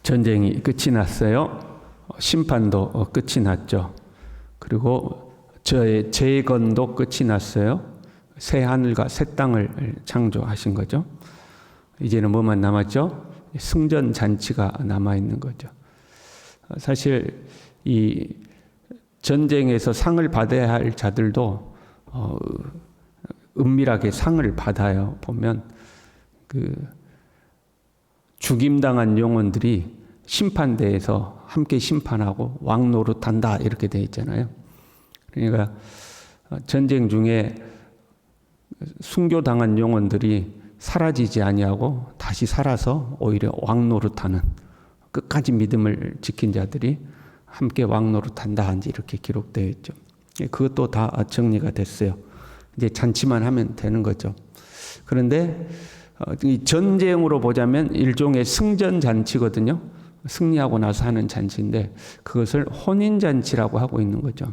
전쟁이 끝이 났어요. 심판도 끝이 났죠. 그리고 저의 재건도 끝이 났어요. 새 하늘과 새 땅을 창조하신 거죠. 이제는 뭐만 남았죠? 승전 잔치가 남아있는 거죠. 사실 이 전쟁에서 상을 받아야 할 자들도 은밀하게 상을 받아요. 보면 그 죽임당한 영혼들이 심판대에서 함께 심판하고 왕 노릇한다 이렇게 돼 있잖아요. 그러니까 전쟁 중에 순교당한 영혼들이 사라지지 아니하고 다시 살아서 오히려 왕 노릇하는, 끝까지 믿음을 지킨 자들이 함께 왕 노릇한다 이렇게 기록되어 있죠. 그것도 다 정리가 됐어요. 이제 잔치만 하면 되는 거죠. 그런데 이 전쟁으로 보자면 일종의 승전 잔치거든요. 승리하고 나서 하는 잔치인데 그것을 혼인 잔치라고 하고 있는 거죠.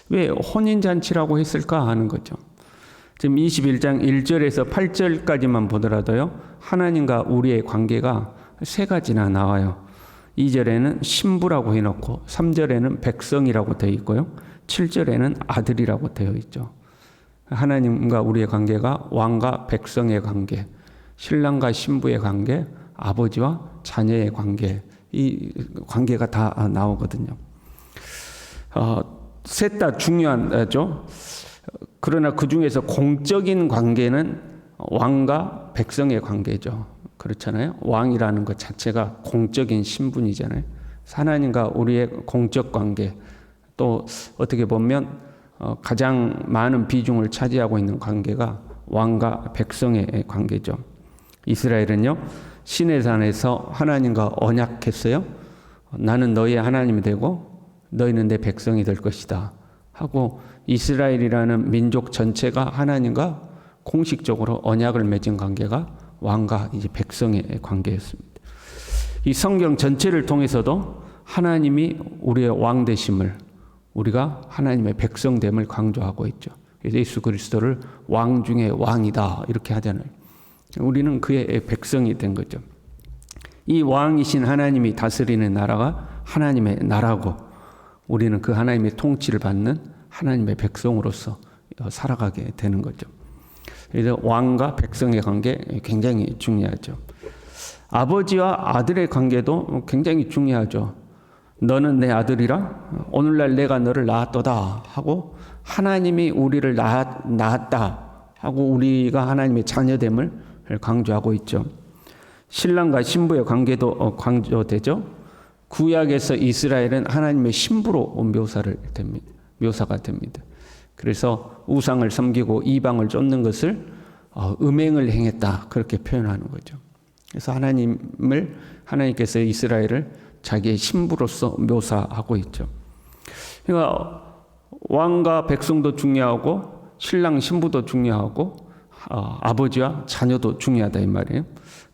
왜 혼인 잔치라고 했을까 하는 거죠. 지금 21장 1절에서 8절까지만 보더라도요, 하나님과 우리의 관계가 세 가지나 나와요. 2절에는 신부라고 해놓고 3절에는 백성이라고 되어 있고요, 7절에는 아들이라고 되어 있죠. 하나님과 우리의 관계가 왕과 백성의 관계, 신랑과 신부의 관계, 아버지와 자녀의 관계, 이 관계가 다 나오거든요. 셋 다 중요하죠. 그러나 그 중에서 공적인 관계는 왕과 백성의 관계죠. 그렇잖아요. 왕이라는 것 자체가 공적인 신분이잖아요. 하나님과 우리의 공적 관계, 또 어떻게 보면 가장 많은 비중을 차지하고 있는 관계가 왕과 백성의 관계죠. 이스라엘은요, 시내산에서 하나님과 언약했어요. 나는 너희의 하나님이 되고 너희는 내 백성이 될 것이다 하고, 이스라엘이라는 민족 전체가 하나님과 공식적으로 언약을 맺은 관계가 왕과 이제 백성의 관계였습니다. 이 성경 전체를 통해서도 하나님이 우리의 왕 되심을, 우리가 하나님의 백성됨을 강조하고 있죠. 그래서 예수 그리스도를 왕 중에 왕이다 이렇게 하잖아요. 우리는 그의 백성이 된 거죠. 이 왕이신 하나님이 다스리는 나라가 하나님의 나라고, 우리는 그 하나님의 통치를 받는 하나님의 백성으로서 살아가게 되는 거죠. 그래서 왕과 백성의 관계 굉장히 중요하죠. 아버지와 아들의 관계도 굉장히 중요하죠. 너는 내 아들이라, 오늘날 내가 너를 낳았도다 하고, 하나님이 우리를 낳았다 하고 우리가 하나님의 자녀됨을 강조하고 있죠. 신랑과 신부의 관계도 강조되죠. 구약에서 이스라엘은 하나님의 신부로 묘사가 됩니다. 그래서 우상을 섬기고 이방을 쫓는 것을 음행을 행했다 그렇게 표현하는 거죠. 그래서 하나님께서 이스라엘을 자기의 신부로서 묘사하고 있죠. 그러니까 왕과 백성도 중요하고 신랑 신부도 중요하고 아버지와 자녀도 중요하다 이 말이에요.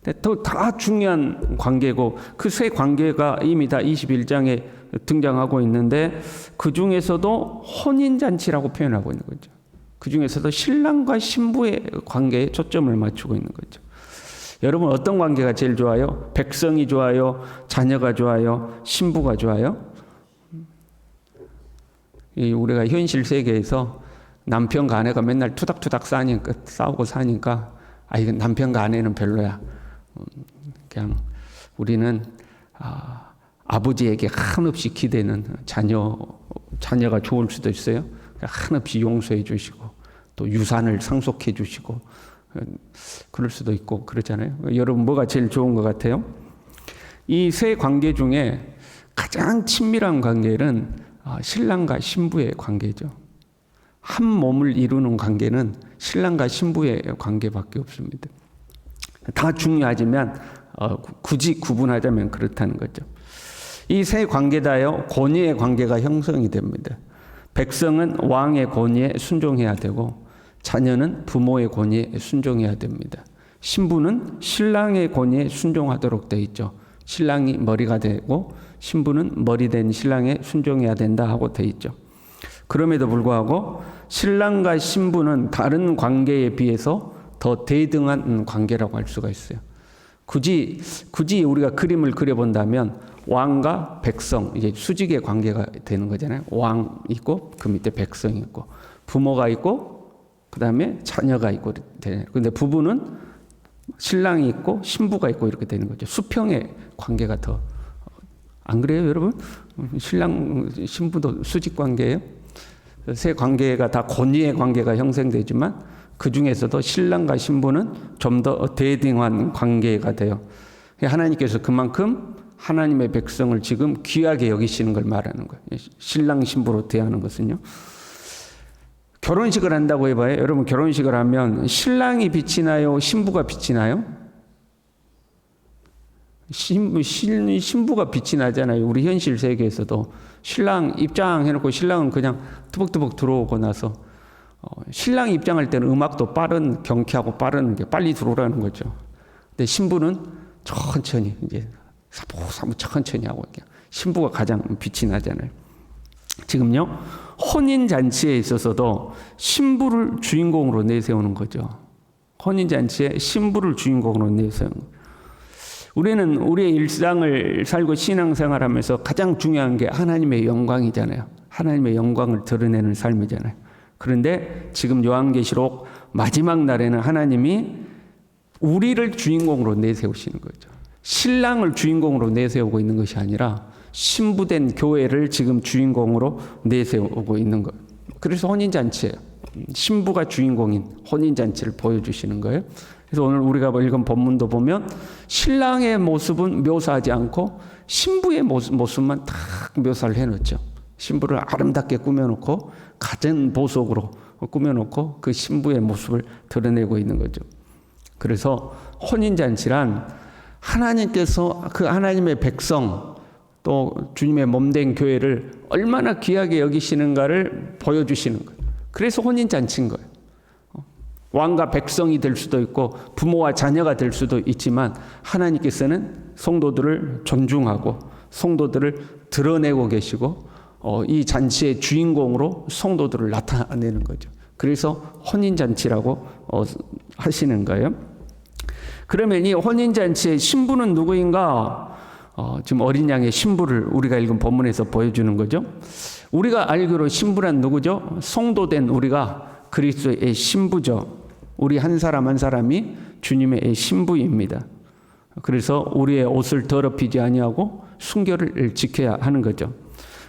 근데 또 다 중요한 관계고, 그 세 관계가 이미 다 21장에 등장하고 있는데 그 중에서도 혼인잔치라고 표현하고 있는 거죠. 그 중에서도 신랑과 신부의 관계에 초점을 맞추고 있는 거죠. 여러분 어떤 관계가 제일 좋아요? 백성이 좋아요? 자녀가 좋아요? 신부가 좋아요? 우리가 현실 세계에서 남편과 아내가 맨날 투닥투닥 싸우고 사니까 이건 남편과 아내는 별로야. 그냥 우리는 아버지에게 한없이 기대는 자녀가 좋을 수도 있어요. 한없이 용서해 주시고 또 유산을 상속해 주시고 그럴 수도 있고 그러잖아요. 여러분 뭐가 제일 좋은 것 같아요? 이 세 관계 중에 가장 친밀한 관계는 신랑과 신부의 관계죠. 한 몸을 이루는 관계는 신랑과 신부의 관계밖에 없습니다. 다 중요하지만 굳이 구분하자면 그렇다는 거죠. 이 세 관계 다요 권위의 관계가 형성이 됩니다. 백성은 왕의 권위에 순종해야 되고, 자녀는 부모의 권위에 순종해야 됩니다. 신부는 신랑의 권위에 순종하도록 되어 있죠. 신랑이 머리가 되고 신부는 머리 된 신랑에 순종해야 된다 하고 되어 있죠. 그럼에도 불구하고 신랑과 신부는 다른 관계에 비해서 더 대등한 관계라고 할 수가 있어요. 굳이 우리가 그림을 그려본다면 왕과 백성, 이제 수직의 관계가 되는 거잖아요. 왕 있고 그 밑에 백성이 있고 부모가 있고 그 다음에 자녀가 있고 되잖아요. 근데 부부는 신랑이 있고 신부가 있고 이렇게 되는 거죠. 수평의 관계가 더, 안 그래요, 여러분? 신랑 신부도 수직 관계예요. 세 관계가 다 권위의 관계가 형성되지만 그 중에서도 신랑과 신부는 좀 더 대등한 관계가 돼요. 하나님께서 그만큼 하나님의 백성을 지금 귀하게 여기시는 걸 말하는 거예요. 신랑 신부로 대하는 것은요. 결혼식을 한다고 해봐요. 여러분, 결혼식을 하면 신랑이 빛이 나요, 신부가 빛이 나요? 신부가 빛이 나잖아요. 우리 현실 세계에서도 신랑 입장해놓고 신랑은 그냥 투벅투벅 들어오고 나서 신랑 입장할 때는 음악도 빠른, 경쾌하고 빠른 게 빨리 들어오라는 거죠. 근데 신부는 천천히 이제 사무사무 천천히 하고 신부가 가장 빛이 나잖아요. 지금요, 혼인 잔치에 있어서도 신부를 주인공으로 내세우는 거죠. 혼인 잔치에 신부를 주인공으로 내세우는 거예요. 우리는 우리의 일상을 살고 신앙생활하면서 가장 중요한 게 하나님의 영광이잖아요. 하나님의 영광을 드러내는 삶이잖아요. 그런데 지금 요한계시록 마지막 날에는 하나님이 우리를 주인공으로 내세우시는 거죠. 신랑을 주인공으로 내세우고 있는 것이 아니라 신부된 교회를 지금 주인공으로 내세우고 있는 거예요. 그래서 혼인잔치예요. 신부가 주인공인 혼인잔치를 보여주시는 거예요. 그래서 오늘 우리가 읽은 본문도 보면 신랑의 모습은 묘사하지 않고 신부의 모습만 딱 묘사를 해놓죠. 신부를 아름답게 꾸며놓고 갖은 보석으로 꾸며놓고 그 신부의 모습을 드러내고 있는 거죠. 그래서 혼인잔치란 하나님께서 그 하나님의 백성 또 주님의 몸된 교회를 얼마나 귀하게 여기시는가를 보여주시는 거예요. 그래서 혼인잔치인 거예요. 왕과 백성이 될 수도 있고 부모와 자녀가 될 수도 있지만 하나님께서는 성도들을 존중하고 성도들을 드러내고 계시고 이 잔치의 주인공으로 성도들을 나타내는 거죠. 그래서 혼인잔치라고 하시는 거예요. 그러면 이 혼인잔치의 신부는 누구인가? 지금 어린 양의 신부를 우리가 읽은 본문에서 보여주는 거죠. 우리가 알기로 신부란 누구죠? 성도된 우리가 그리스도의 신부죠. 우리 한 사람 한 사람이 주님의 신부입니다. 그래서 우리의 옷을 더럽히지 아니하고 순결을 지켜야 하는 거죠.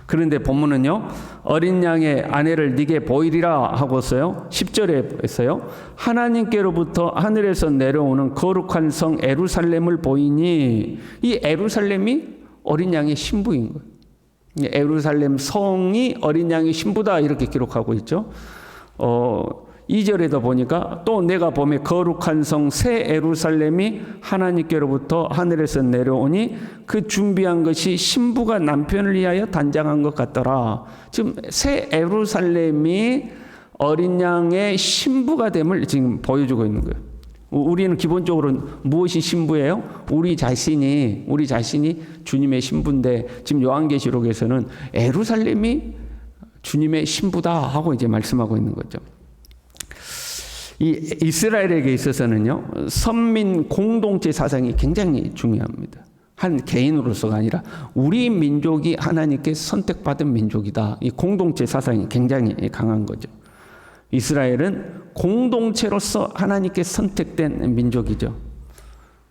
그런데 본문은요, 어린 양의 아내를 네게 보이리라 하고서요, 10절에서요, 하나님께로부터 하늘에서 내려오는 거룩한 성 예루살렘을 보이니, 이 예루살렘이 어린 양의 신부인 거예요. 예루살렘 성이 어린 양의 신부다 이렇게 기록하고 있죠. 2절에도 보니까 또 내가 보매 거룩한 성 새 예루살렘이 하나님께로부터 하늘에서 내려오니 그 준비한 것이 신부가 남편을 위하여 단장한 것 같더라. 지금 새 예루살렘이 어린 양의 신부가 됨을 지금 보여주고 있는 거예요. 우리는 기본적으로 무엇이 신부예요? 우리 자신이 주님의 신부인데 지금 요한계시록에서는 예루살렘이 주님의 신부다 하고 이제 말씀하고 있는 거죠. 이 이스라엘에게 있어서는요, 선민 공동체 사상이 굉장히 중요합니다. 한 개인으로서가 아니라 우리 민족이 하나님께 선택받은 민족이다. 이 공동체 사상이 굉장히 강한 거죠. 이스라엘은 공동체로서 하나님께 선택된 민족이죠.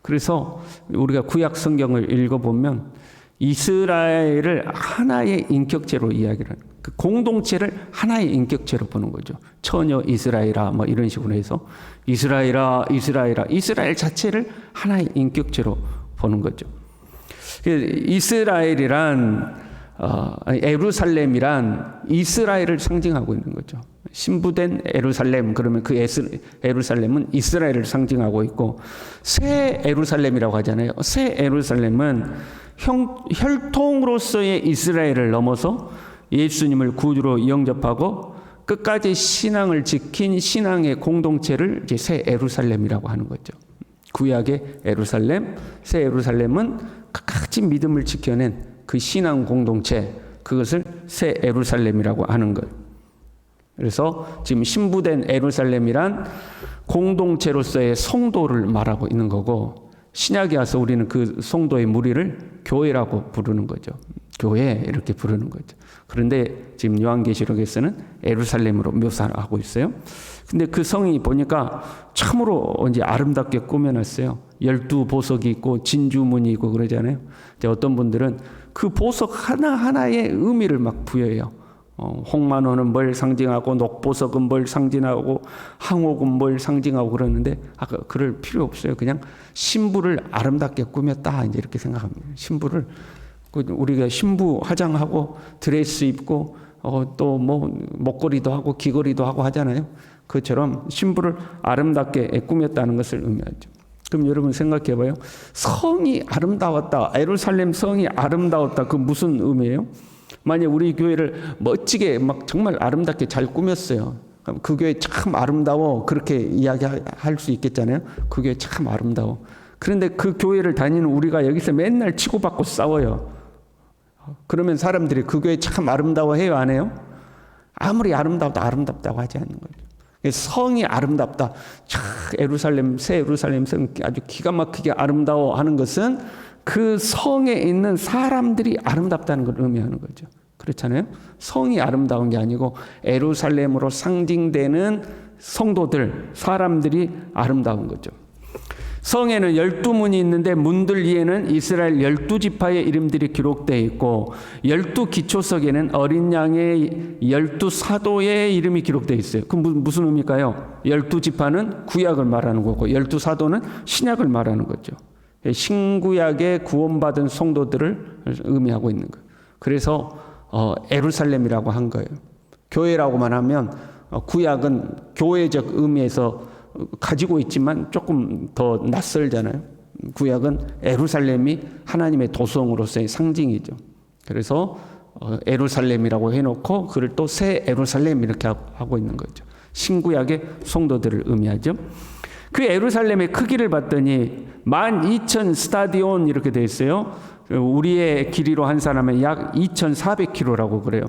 그래서 우리가 구약 성경을 읽어보면 이스라엘을 하나의 인격체로 이야기를 하는 그 공동체를 하나의 인격체로 보는 거죠. 처녀 이스라엘아 뭐 이런 식으로 해서 이스라엘아 이스라엘 자체를 하나의 인격체로 보는 거죠. 이스라엘이란 예루살렘이란 이스라엘을 상징하고 있는 거죠. 신부된 예루살렘, 그러면 그 예루살렘은 이스라엘을 상징하고 있고, 새 예루살렘이라고 하잖아요. 새 예루살렘은 혈통으로서의 이스라엘을 넘어서 예수님을 구주로 영접하고 끝까지 신앙을 지킨 신앙의 공동체를 이제 새 예루살렘이라고 하는 거죠. 구약의 예루살렘, 새 예루살렘은 끝까지 믿음을 지켜낸 그 신앙 공동체, 그것을 새 예루살렘이라고 하는 거예요. 그래서 지금 신부된 예루살렘이란 공동체로서의 성도를 말하고 있는 거고, 신약에 와서 우리는 그 성도의 무리를 교회라고 부르는 거죠. 교회 이렇게 부르는 거죠. 그런데 지금 요한계시록에서는 예루살렘으로 묘사하고 있어요. 근데 그 성이 보니까 참으로 이제 아름답게 꾸며놨어요. 12보석이 있고 진주문이 있고 그러잖아요. 이제 어떤 분들은 그 보석 하나하나의 의미를 막 부여해요. 홍만호는 뭘 상징하고 녹보석은 뭘 상징하고 항옥은 뭘 상징하고 그러는데 그럴 필요 없어요. 그냥 신부를 아름답게 꾸몄다 이제 이렇게 생각합니다. 신부를 우리가 신부 화장하고 드레스 입고 또 뭐 목걸이도 하고 귀걸이도 하고 하잖아요. 그처럼 신부를 아름답게 꾸몄다는 것을 의미하죠. 그럼 여러분 생각해봐요. 성이 아름다웠다. 예루살렘 성이 아름다웠다. 그 무슨 의미예요? 만약 우리 교회를 멋지게 막 정말 아름답게 잘 꾸몄어요. 그럼 그 교회 참 아름다워. 그렇게 이야기할 수 있겠잖아요. 그 교회 참 아름다워. 그런데 그 교회를 다니는 우리가 여기서 맨날 치고받고 싸워요. 그러면 사람들이 그 교회 참 아름다워 해요, 안 해요? 아무리 아름다워도 아름답다고 하지 않는 거죠. 성이 아름답다. 예루살렘, 새 예루살렘 성 아주 기가 막히게 아름다워 하는 것은 그 성에 있는 사람들이 아름답다는 걸 의미하는 거죠. 그렇잖아요. 성이 아름다운 게 아니고 예루살렘으로 상징되는 성도들, 사람들이 아름다운 거죠. 성에는 12문이 있는데 문들 위에는 이스라엘 12지파의 이름들이 기록되어 있고 12기초석에는 어린 양의 12사도의 이름이 기록되어 있어요. 그 무슨 의미일까요? 12지파는 구약을 말하는 거고 12사도는 신약을 말하는 거죠. 신구약에 구원받은 성도들을 의미하고 있는 거예요. 그래서 예루살렘이라고 한 거예요. 교회라고만 하면 구약은 교회적 의미에서 가지고 있지만 조금 더 낯설잖아요. 구약은 예루살렘이 하나님의 도성으로서의 상징이죠. 그래서 예루살렘이라고 해놓고 그를 또 새 예루살렘 이렇게 하고 있는 거죠. 신구약의 성도들을 의미하죠. 그 예루살렘의 크기를 봤더니 12,000 스타디온 이렇게 되어 있어요. 우리의 길이로 한 사람은 약 2,400km라고 그래요.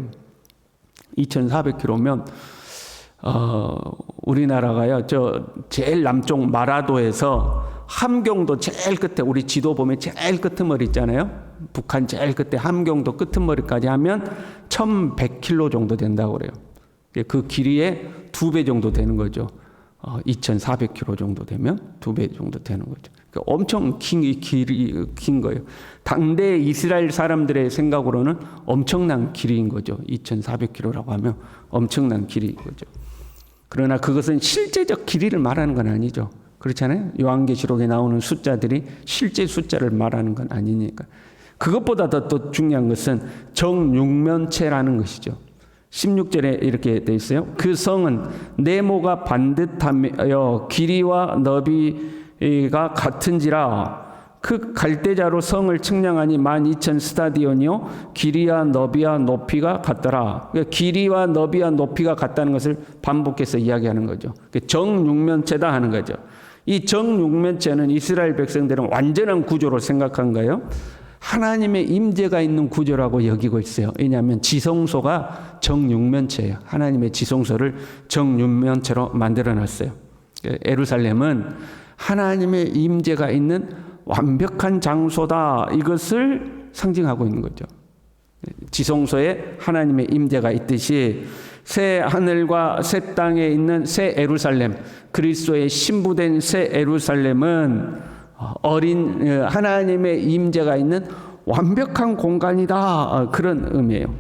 2,400km면 우리나라가요, 저 제일 남쪽 마라도에서 함경도 제일 끝에, 우리 지도 보면 제일 끄트머리 있잖아요. 북한 제일 끝에 함경도 끄트머리까지 하면 1,100km 정도 된다고 그래요. 그 길이의 2배 정도 되는 거죠. 2,400km 정도 되면 2배 정도 되는 거죠. 그러니까 엄청 길이 긴 거예요. 당대 이스라엘 사람들의 생각으로는 엄청난 길이인 거죠. 2,400km라고 하면 엄청난 길이인 거죠. 그러나 그것은 실제적 길이를 말하는 건 아니죠. 그렇잖아요. 요한계시록에 나오는 숫자들이 실제 숫자를 말하는 건 아니니까. 그것보다 더 중요한 것은 정육면체라는 것이죠. 16절에 이렇게 돼 있어요. 그 성은 네모가 반듯하며 길이와 너비가 같은지라 그 갈대자로 성을 측량하니 12,000 스타디온이요 길이와 너비와 높이가 같더라. 그러니까 길이와 너비와 높이가 같다는 것을 반복해서 이야기하는 거죠. 정육면체다 하는 거죠. 이 정육면체는 이스라엘 백성들은 완전한 구조로 생각한 거예요. 하나님의 임재가 있는 구조라고 여기고 있어요. 왜냐하면 지성소가 정육면체예요. 하나님의 지성소를 정육면체로 만들어놨어요. 예루살렘은 하나님의 임재가 있는 완벽한 장소다. 이것을 상징하고 있는 거죠. 지성소에 하나님의 임재가 있듯이 새 하늘과 새 땅에 있는 새 예루살렘, 그리스도의 신부된 새 예루살렘은 하나님의 임재가 있는 완벽한 공간이다. 그런 의미예요.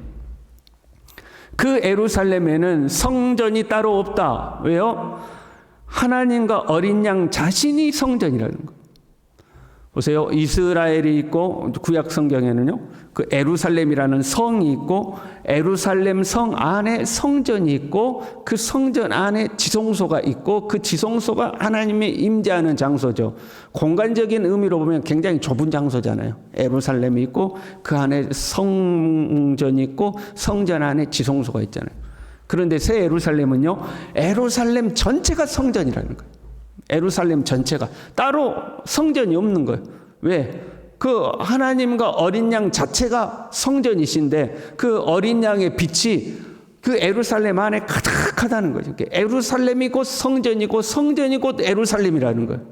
그 예루살렘에는 성전이 따로 없다. 왜요? 하나님과 어린 양 자신이 성전이라는 거예요. 보세요. 이스라엘이 있고 구약 성경에는요. 그 예루살렘이라는 성이 있고 예루살렘 성 안에 성전이 있고 그 성전 안에 지성소가 있고 그 지성소가 하나님의 임재하는 장소죠. 공간적인 의미로 보면 굉장히 좁은 장소잖아요. 예루살렘이 있고 그 안에 성전이 있고 성전 안에 지성소가 있잖아요. 그런데 새 예루살렘은요. 예루살렘 전체가 성전이라는 거예요. 예루살렘 전체가 따로 성전이 없는 거예요. 왜? 그 하나님과 어린 양 자체가 성전이신데 그 어린 양의 빛이 그 예루살렘 안에 가득하다는 거죠. 예루살렘이 곧 성전이고 성전이 곧 예루살렘이라는 거예요.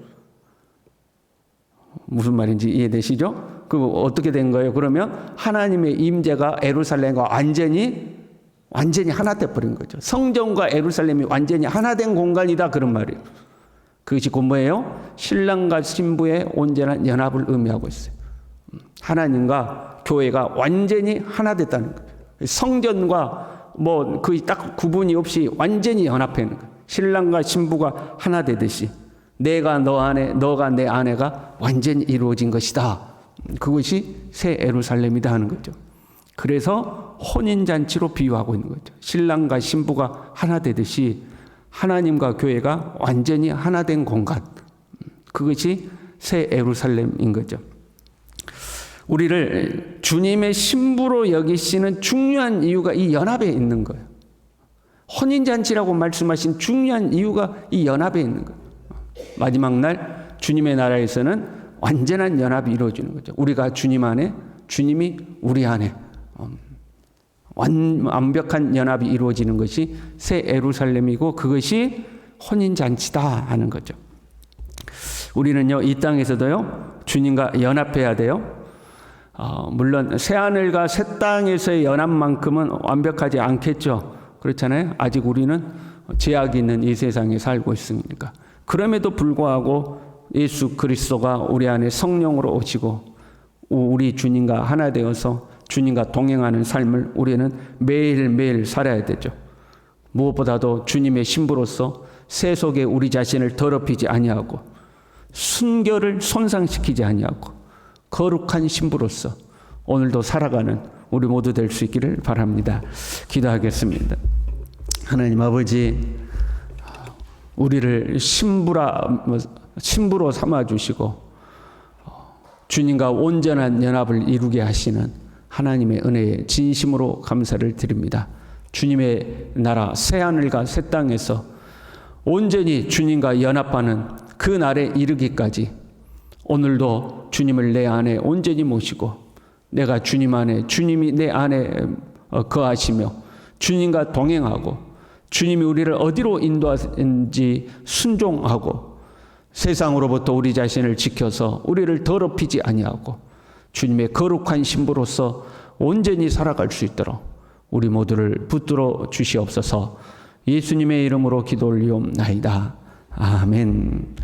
무슨 말인지 이해되시죠? 그 어떻게 된 거예요? 그러면 하나님의 임재가 예루살렘과 완전히 하나 돼 버린 거죠. 성전과 예루살렘이 완전히 하나 된 공간이다 그런 말이에요. 그것이 곧 뭐예요? 신랑과 신부의 온전한 연합을 의미하고 있어요. 하나님과 교회가 완전히 하나 됐다는 거예요. 성전과 뭐 거의 딱 구분이 없이 완전히 연합해 있는 거예요. 신랑과 신부가 하나 되듯이 내가 너 안에, 너가 내 안에가 완전히 이루어진 것이다. 그것이 새 예루살렘이다 하는 거죠. 그래서 혼인잔치로 비유하고 있는 거죠. 신랑과 신부가 하나 되듯이 하나님과 교회가 완전히 하나 된 공간. 그것이 새 예루살렘인 거죠. 우리를 주님의 신부로 여기시는 중요한 이유가 이 연합에 있는 거예요. 혼인잔치라고 말씀하신 중요한 이유가 이 연합에 있는 거예요. 마지막 날 주님의 나라에서는 완전한 연합이 이루어지는 거죠. 우리가 주님 안에, 주님이 우리 안에 완벽한 연합이 이루어지는 것이 새 예루살렘이고 그것이 혼인잔치다 하는 거죠. 우리는요, 이 땅에서도요, 주님과 연합해야 돼요. 물론 새하늘과 새 땅에서의 연합만큼은 완벽하지 않겠죠. 그렇잖아요. 아직 우리는 제약이 있는 이 세상에 살고 있으니까. 그럼에도 불구하고 예수 그리스도가 우리 안에 성령으로 오시고 우리 주님과 하나 되어서 주님과 동행하는 삶을 우리는 매일매일 살아야 되죠. 무엇보다도 주님의 신부로서 세속에 우리 자신을 더럽히지 아니하고 순결을 손상시키지 아니하고 거룩한 신부로서 오늘도 살아가는 우리 모두 될 수 있기를 바랍니다. 기도하겠습니다. 하나님 아버지, 우리를 신부로 삼아주시고 주님과 온전한 연합을 이루게 하시는 하나님의 은혜에 진심으로 감사를 드립니다. 주님의 나라 새하늘과 새 땅에서 온전히 주님과 연합하는 그 날에 이르기까지 오늘도 주님을 내 안에 온전히 모시고 내가 주님 안에, 주님이 내 안에 거하시며 주님과 동행하고 주님이 우리를 어디로 인도하는지 순종하고 세상으로부터 우리 자신을 지켜서 우리를 더럽히지 아니하고 주님의 거룩한 신부로서 온전히 살아갈 수 있도록 우리 모두를 붙들어 주시옵소서. 예수님의 이름으로 기도 올리옵나이다. 아멘.